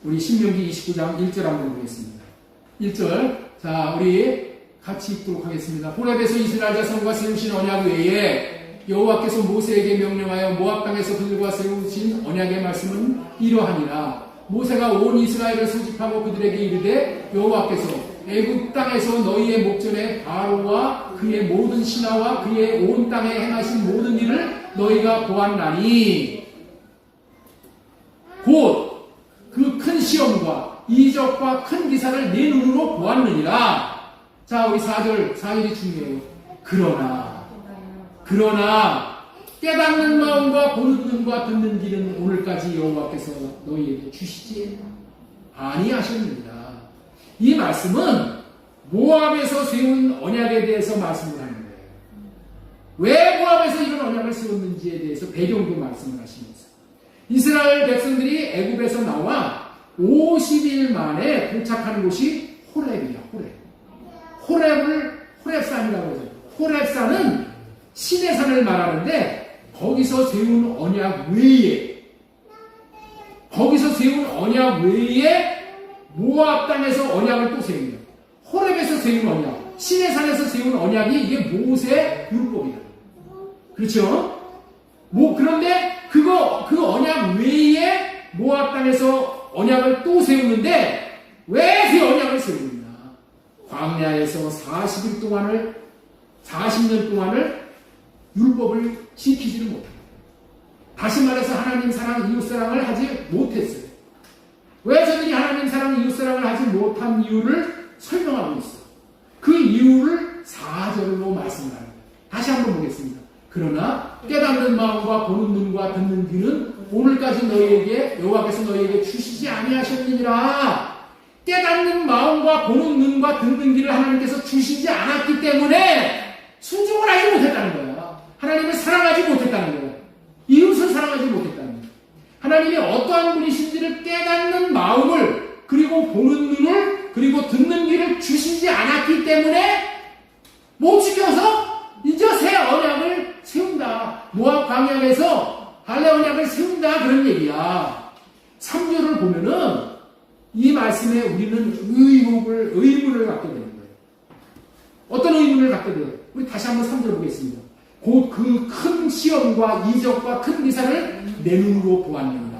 우리 신명기 29장 1절 한번 보겠습니다. 1절, 자, 우리 같이 읽도록 하겠습니다. 호렙에서 이스라엘 자손과 세우신 언약 외에 여호와께서 모세에게 명령하여 모압 땅에서 그들과 세우신 언약의 말씀은 이러하니라. 모세가 온 이스라엘을 소집하고 그들에게 이르되 여호와께서 애굽 땅에서 너희의 목전에 바로와 그의 모든 신하와 그의 온 땅에 행하신 모든 일을 너희가 보았나니 곧 그 큰 시험과 이적과 큰 기사를 내 눈으로 보았느니라. 자, 우리 4절이 중요해요. 그러나 깨닫는 마음과 보는 눈과 듣는 길은 오늘까지 여호와께서 너희에게 주시지 아니하셨느니라. 이 말씀은 모압에서 세운 언약에 대해서 말씀을 하는 거예요. 왜 모압에서 이런 언약을 세웠는지에 대해서 배경도 말씀을 하시면서 이스라엘 백성들이 애굽에서 나와 50일 만에 도착하는 곳이 호렙이야. 호렙산이라고 하죠. 호렙산은 신의 산을 말하는데 거기서 세운 언약 외에 모압 땅에서 언약을 또 세웁니다. 호렙에서 세운 언약, 시내산에서 세운 언약이 이게 모세 율법이다. 그렇죠? 그런데 그 언약 외에 모압 땅에서 언약을 또 세우는데 왜 그 언약을 세우느냐? 광야에서 40년 동안을 율법을 지키지를 못합니다. 다시 말해서 하나님 사랑, 이웃 사랑을 하지 못했어요. 왜 저들이 하나님 사랑, 이웃 사랑을 하지 못한 이유를 설명하고 있어요. 그 이유를 4절로 말씀합니다. 다시 한번 보겠습니다. 그러나 깨닫는 마음과 보는 눈과 듣는 귀는 오늘까지 너희에게 여호와께서 너희에게 주시지 아니하셨느니라. 깨닫는 마음과 보는 눈과 듣는 귀를 하나님께서 주시지 않았기 때문에 순종을 하지 못했다는 거야. 하나님을 사랑하지 못했다는 거야. 이웃을 사랑하지 못했다는 거야. 하나님이 어떠한 분이신지를 깨닫는 마음을, 그리고 보는 눈을, 그리고 듣는 귀를 주시지 않았기 때문에 못 지켜서 이제 새 언약을 세운다. 모압 광야에서 할례 언약을 세운다. 그런 얘기야. 3절을 보면은 이 말씀에 우리는 의문을 갖게 되는 거예요. 어떤 의문을 갖게 돼요? 우리 다시 한번 3절 보겠습니다. 곧 그 큰 시험과 이적과 큰 기사를 내 눈으로 보았는다.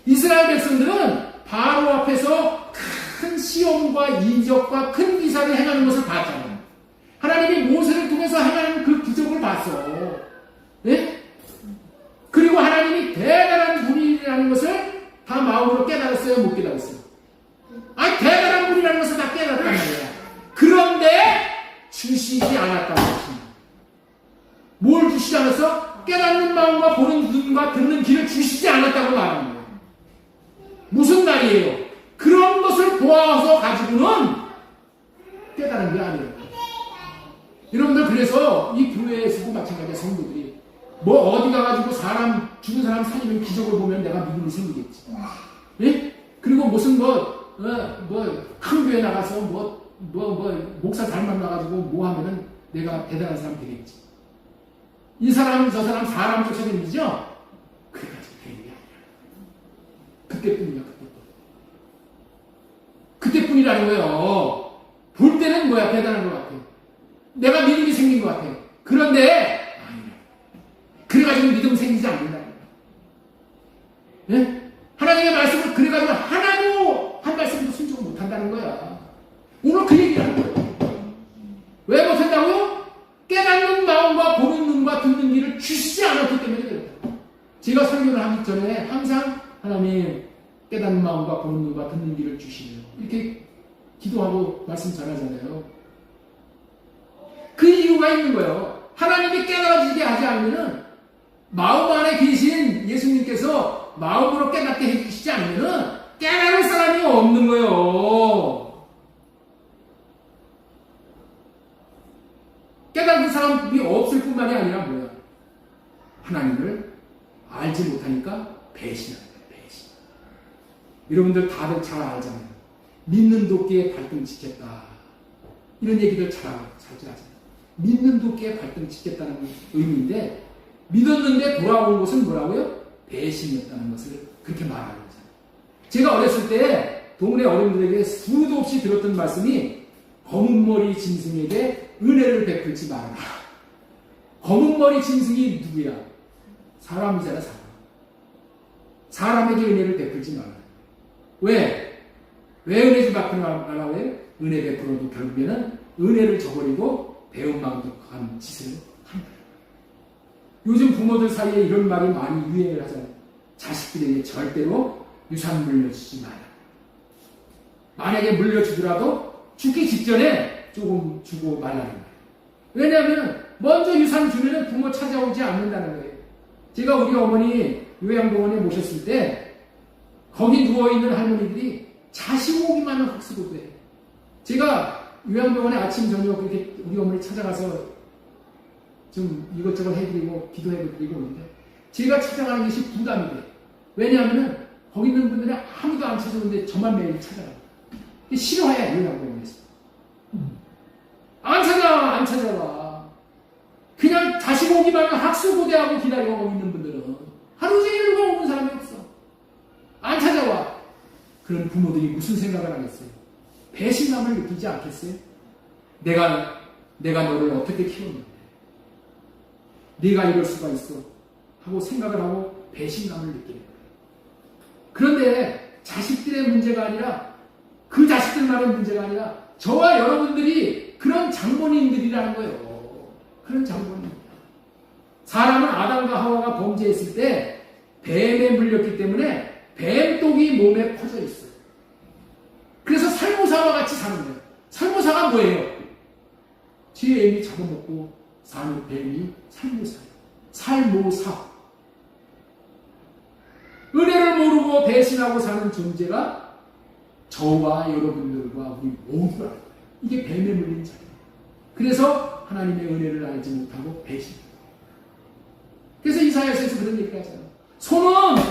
이스라엘 백성들은 바로 앞에서 큰 시험과 이적과 큰 기사를 행하는 것을 봤잖아요. 하나님이 모세를 통해서 행하는 그 기적을 봤어. 네? 그리고 하나님이 대단한 분이라는 것을 다 마음으로 깨달았어요? 못 깨달았어요? 아니, 대단한 분이라는 것을 다 깨달았단 말이야. 그런데 주시지 않았다는 것입니다. 뭘 주시지 않았어? 깨닫는 마음과 보는 눈과 듣는 귀를 주시지 않았다고 말하는 거예요. 무슨 말이에요? 그런 것을 보아서 가지고는 깨달은 게 아니에요. 여러분들, 그래서 이 교회에서도 마찬가지야. 성도들이 뭐 어디 가가지고 죽은 사람 살리는 기적을 보면 내가 믿음이 생기겠지. 예? 그리고 무슨 큰 교회 나가서 목사 잘만 나가지고 뭐 하면은 내가 대단한 사람 되겠지. 이 사람 저 사람 사람 쫓아다니죠? 그래가지고 되는 게 아니야. 그때뿐이야. 그때뿐이라는 거예요. 볼 때는 뭐야? 대단한 것 같아. 내가 믿음이 생긴 것 같아. 그런데 아니야. 그래가지고 믿음 생기지 않는다. 예? 하나님의 말씀을 그래가지고 하나도 한 말씀도 순종 못한다는 거야. 오늘 그 얘기를 하는 거예요. 왜 못한다고요? 깨닫는 마음과 보는 눈과 듣는 귀를 주시지 않았기 때문에 그렇다. 제가 설교를 하기 전에 항상 하나님 깨닫는 마음과 보는 눈과 듣는 귀를 주시네요. 이렇게 기도하고 말씀 전하잖아요. 그 이유가 있는 거예요. 하나님이 깨달아지게 하지 않으면은 마음 안에 계신 예수님께서 마음으로 깨닫게 해주시지 않으면은 깨달을 사람이 없는 거예요. 깨닫는 사람이 없을 뿐만이 아니라 뭐야? 하나님을 알지 못하니까 배신하는 거예요. 배신. 여러분들 다들 잘 알잖아요. 믿는 도끼에 발등 찍겠다. 이런 얘기들 잘 하잖아요. 믿는 도끼에 발등 찍겠다는 의미인데, 믿었는데 돌아온 것은 뭐라고요? 배신이었다는 것을 그렇게 말하는 거잖아요. 제가 어렸을 때 동네 어른들에게 수도 없이 들었던 말씀이 검은머리 짐승에게 은혜를 베풀지 말아라. 검은머리 짐승이 누구야? 사람이잖아, 사람. 사람에게 은혜를 베풀지 말아라. 왜 은혜 좀 베풀라고 해요? 은혜 베풀어도 결국에는 은혜를 저버리고 배은망덕한 짓을 한다. 요즘 부모들 사이에 이런 말이 많이 유행을 하잖아요. 자식들에게 절대로 유산 물려주지 마라. 만약에 물려주더라도 죽기 직전에 조금 주고 말라는 거예요. 왜냐하면 먼저 유산 주면 부모 찾아오지 않는다는 거예요. 제가 우리 어머니 요양병원에 모셨을 때 거기 누워있는 할머니들이 자식 오기만 하면 학수고도 해요. 제가 요양병원에 아침 저녁 그렇게 우리 어머니 찾아가서 좀 이것저것 해드리고 기도해드리고 오는데 제가 찾아가는 것이 부담이 돼요. 왜냐하면 거기 있는 분들이 아무도 안 찾아오는데 저만 매일 찾아가요. 싫어해, 요양병원에서. 안 찾아와. 그냥 자식 오기만 하면 학수고대하고 기다리고 있는 분들은 하루 종일 누가 오는 사람이 없어. 안 찾아와. 그런 부모들이 무슨 생각을 하겠어요? 배신감을 느끼지 않겠어요? 내가 너를 어떻게 키웠는데 네가 이럴 수가 있어 하고 생각을 하고 배신감을 느끼는 거예요. 그런데 자식들의 문제가 아니라 그 자식들만의 문제가 아니라 저와 여러분들이 그런 장본인들이라는 거예요. 그런 장본인. 사람은 아담과 하와가 범죄했을 때 뱀에 물렸기 때문에 뱀독이 몸에 퍼져 있어요. 그래서 살모사와 같이 사는 거예요. 살모사가 뭐예요? 쥐의 애미 잡아먹고 사는 뱀이 살모사예요. 살모사. 은혜를 모르고 배신하고 사는 존재가 저와 여러분들과 우리 모두라는 거예요. 이게 뱀에 물린 자예요. 그래서 하나님의 은혜를 알지 못하고 배신. 그래서 이사야서에서 그런 얘기를 하잖아요. 소는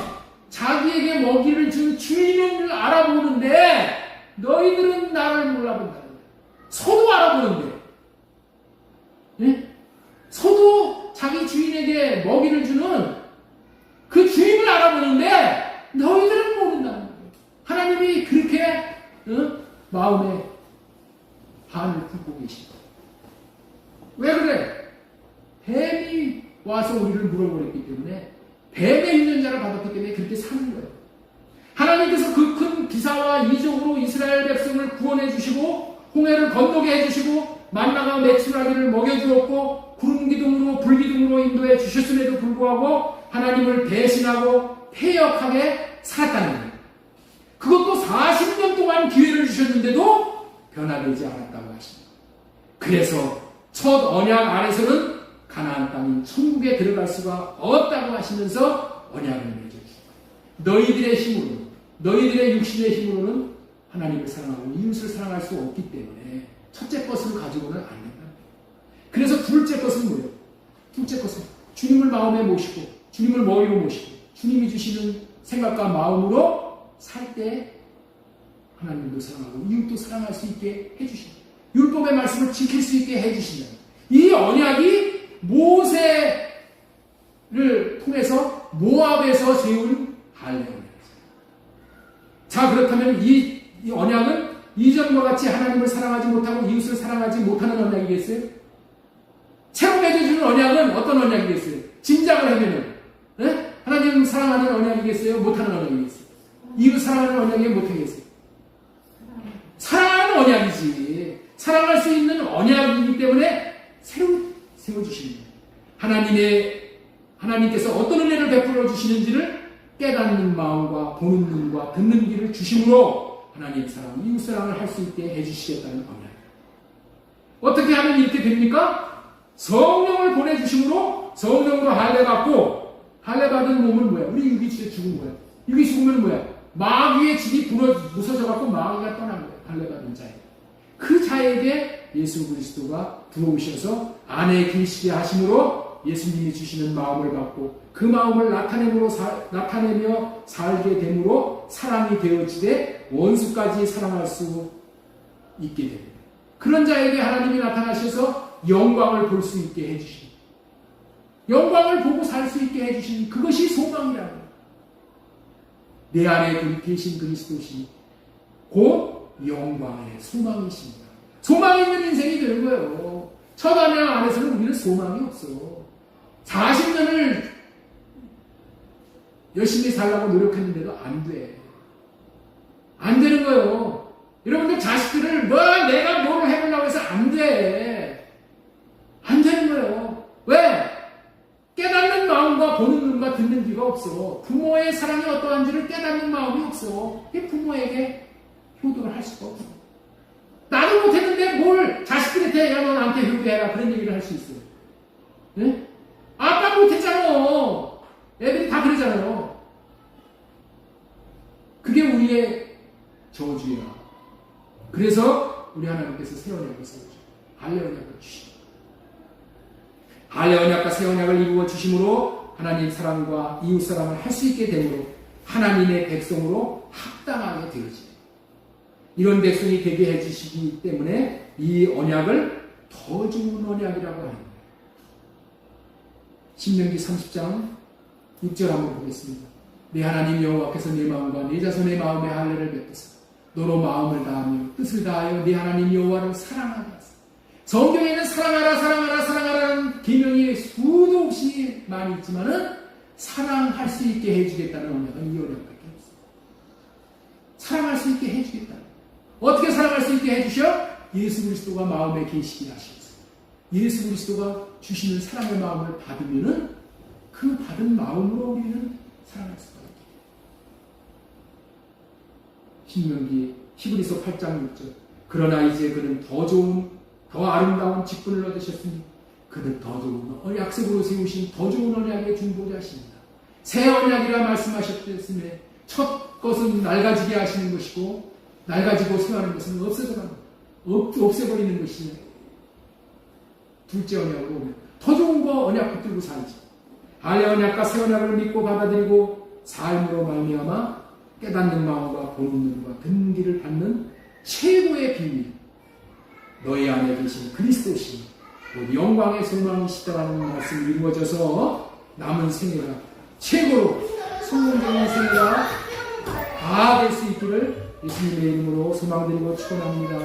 자기에게 먹이를 준 주인을 알아보는데 너희들은 나를 몰라본다는 거예요. 소도 알아보는데, 네? 소도 자기 주인에게 먹이를 주는 그 주인을 알아보는데 너희들은 모른다는 거예요. 하나님이 그렇게 마음에 한을 품고 계시다. 왜 그래? 뱀이 와서 우리를 물어버렸기 때문에 뱀의 유전자를 받았기 때문에 그렇게 사는 거예요. 하나님께서 그 큰 기사와 이적으로 이스라엘 백성을 구원해 주시고 홍해를 건너게 해주시고 만나가 메추라기를 먹여주었고 구름기둥으로 불기둥으로 인도해 주셨음에도 불구하고 하나님을 배신하고 패역하게 살았다는 거예요. 그것도 40년 동안 기회를 주셨는데도 변화되지 않았다고 하십니다. 그래서 첫 언약 안에서는 가나안 땅인 천국에 들어갈 수가 없다고 하시면서 언약을 맺어주십니다. 너희들의 힘으로, 너희들의 육신의 힘으로는 하나님을 사랑하고 이웃을 사랑할 수 없기 때문에 첫째 것을 가지고는 안 된다. 그래서 둘째 것은 뭐예요? 둘째 것은 주님을 마음에 모시고 주님을 머리로 모시고 주님이 주시는 생각과 마음으로 살 때 하나님도 사랑하고 이웃도 사랑할 수 있게 해주십니다. 율법의 말씀을 지킬 수 있게 해주신다. 이 언약이 모세를 통해서 모압에서 세운 할례 언약이죠. 자, 그렇다면 이 언약은 이전과 같이 하나님을 사랑하지 못하고 이웃을 사랑하지 못하는 언약이겠어요? 새로 맺어주는 언약은 어떤 언약이겠어요? 짐작을 하면은 하나님 사랑하는 언약이겠어요? 못하는 언약이겠어요? 이웃 사랑하는 언약이 못하겠어요? 사랑하는 언약이지. 사랑할 수 있는 언약이기 때문에 새로 세워주시는 거예요. 하나님께서 어떤 은혜를 베풀어 주시는지를 깨닫는 마음과 보는 눈과 듣는 귀를 주심으로 하나님 사랑, 이웃 사랑을 할 수 있게 해주시겠다는 언약이에요. 어떻게 하면 이렇게 됩니까? 성령을 보내주심으로 성령으로 할례 받고 할례 받은 몸은 뭐야? 우리 유기주에 죽은 거야. 유기 죽으면 뭐야? 마귀의 집이 부서져갖고 마귀가 떠난 거야. 할례 받은 자에. 그 자에게 예수 그리스도가 들어오셔서 안에 계시게 하심으로 예수님이 주시는 마음을 받고 그 마음을 나타내며 살게 됨으로 사랑이 되어지되 원수까지 사랑할 수 있게 됩니다. 그런 자에게 하나님이 나타나셔서 영광을 볼 수 있게 해주십니다. 영광을 보고 살 수 있게 해주신 그것이 소망이라는 거예요. 내 안에 계신 그리스도시 곧 영광의 소망이십니다. 소망이 있는 인생이 되는 거예요. 첫 언약 안에서는 우리는 소망이 없어. 40년을 열심히 살라고 노력했는데도 안 돼. 안 되는 거예요. 여러분들 자식들을 내가 뭘 해보려고 해서 안 돼. 안 되는 거예요. 왜? 깨닫는 마음과 보는 눈과 듣는 귀가 없어. 부모의 사랑이 어떠한지를 깨닫는 마음이 없어. 부모에게 효도를 할 수가 없어. 나도 못했는데 뭘 자식들한테 야 너 나한테 효도해라 그런 얘기를 할 수 있어요. 네? 아빠 못했잖아. 애들이 다 그러잖아요. 그게 우리의 저주야. 그래서 우리 하나님께서 새 언약을 세워주시고 할례 언약을 주시고 할례 언약과 새 언약을 이루어 주심으로 하나님 사랑과 이웃 사랑을 할 수 있게 되므로 하나님의 백성으로 합당하게 되어집니다. 이런 백성이 되게 해주시기 때문에 이 언약을 더 좋은 언약이라고 하는 거예요. 신명기 30장 6절 한번 보겠습니다. 내 하나님 여호와께서 내 마음과 내 자손의 마음에 할례를 베푸사 너로 마음을 다하며 뜻을 다하여 네 하나님 여호와를 사랑하게 하사. 성경에는 사랑하라 사랑하라 사랑하라는 계명이 수도 없이 많이 있지만은 사랑할 수 있게 해주겠다는 언약은 이 언약밖에 없어요. 사랑할 수 있게 해주겠다. 어떻게 사랑할 수 있게 해주셔? 예수 그리스도가 마음에 계시게 하셔서 예수 그리스도가 주시는 사랑의 마음을 받으면은 그 받은 마음으로 우리는 사랑할 수가 있게 돼요. 신명기 히브리서 8장 6절. 그러나 이제 그는 더 좋은 더 아름다운 직분을 얻으셨으니 그는 더 좋은 약속으로 세우신 더 좋은 언약의 중보자십니다. 새 언약이라 말씀하셨으며 첫 것은 낡아지게 하시는 것이고 낡아지고 새하는 것은 없애버리는 것이며 둘째 언약으로 오면 더 좋은 거 언약 붙들고 살지. 할례 언약과 새 언약을 믿고 받아들이고 삶으로 말미암아 깨닫는 마음과 보는 눈과 듣는 길을 받는 최고의 비밀, 너희 안에 계신 그리스도시 곧 영광의 소망이시다라는 말씀이 이루어져서 남은 생애가 최고로 성공적인 생애가 다 될 수 있기를 예수님의 이름으로 소망드리고 축원합니다.